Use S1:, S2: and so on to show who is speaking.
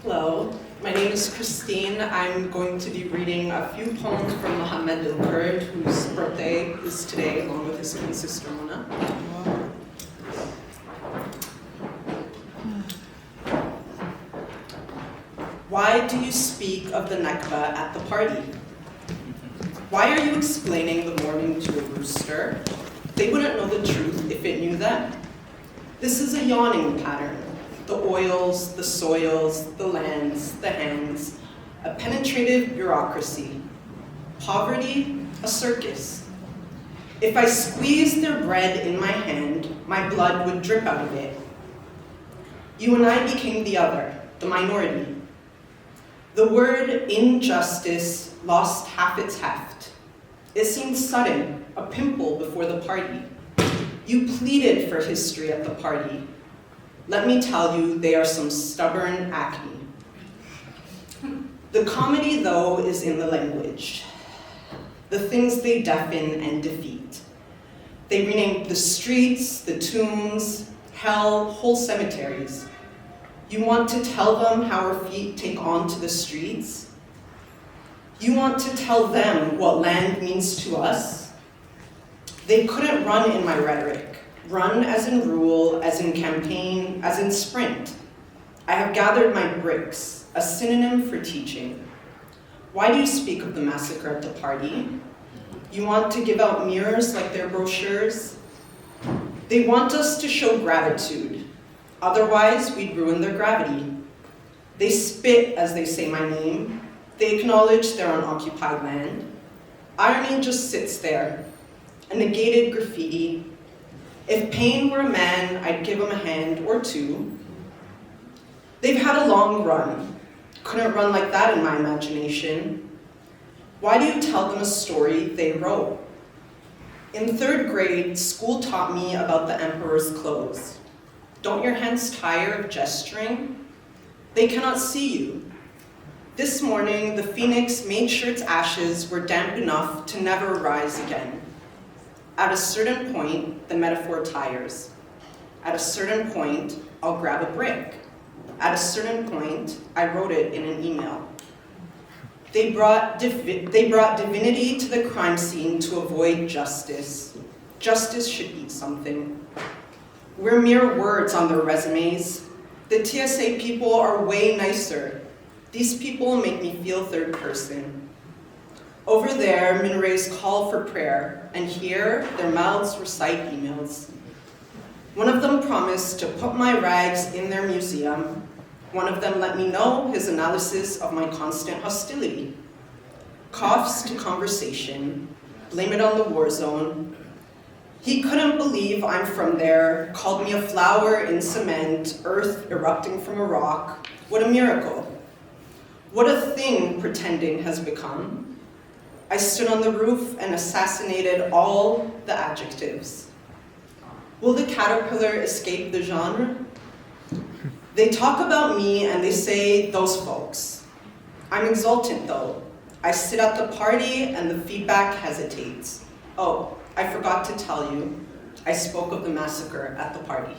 S1: Hello, my name is Christine. I'm going to be reading a few poems from Mohammed El-Kurd, whose birthday is today, along with his twin sister, Lena. Why do you speak of the Nakba at the party? Why are you explaining the morning to a rooster? They wouldn't know the truth if it knew them. This is a yawning pattern. The oils, the soils, the lands, the hands, a penetrative bureaucracy. Poverty, a circus. If I squeezed their bread in my hand, my blood would drip out of it. You and I became the other, the minority. The word injustice lost half its heft. It seemed sudden, a pimple before the party. You pleaded for history at the party. Let me tell you, they are some stubborn acne. The comedy, though, is in the language. The things they deafen and defeat. They renamed the streets, the tombs, hell, whole cemeteries. You want to tell them how our feet take on to the streets? You want to tell them what land means to us? They couldn't run in my rhetoric. Run as in rule, as in campaign, as in sprint. I have gathered my bricks, a synonym for teaching. Why do you speak of the massacre at the party? You want to give out mirrors like their brochures? They want us to show gratitude. Otherwise, we'd ruin their gravity. They spit as they say my name. They acknowledge they're on occupied land. Irony just sits there, a negated graffiti. If pain were a man, I'd give him a hand or two. They've had a long run. Couldn't run like that in my imagination. Why do you tell them a story they wrote? In 3rd grade, school taught me about the emperor's clothes. Don't your hands tire of gesturing? They cannot see you. This morning, the phoenix made sure its ashes were damp enough to never rise again. At a certain point, the metaphor tires. At a certain point, I'll grab a brick. At a certain point, I wrote it in an email. They brought divinity to the crime scene to avoid justice. Justice should eat something. We're mere words on their resumes. The TSA people are way nicer. These people make me feel 3rd person. Over there, minarets call for prayer, and here, their mouths recite emails. One of them promised to put my rags in their museum. One of them let me know his analysis of my constant hostility. Coughs to conversation, blame it on the war zone. He couldn't believe I'm from there, called me a flower in cement, earth erupting from a rock. What a miracle. What a thing pretending has become. I stood on the roof and assassinated all the adjectives. Will the caterpillar escape the genre? They talk about me and they say, those folks. I'm exultant though. I sit at the party and the feedback hesitates. Oh, I forgot to tell you, I spoke of the massacre at the party.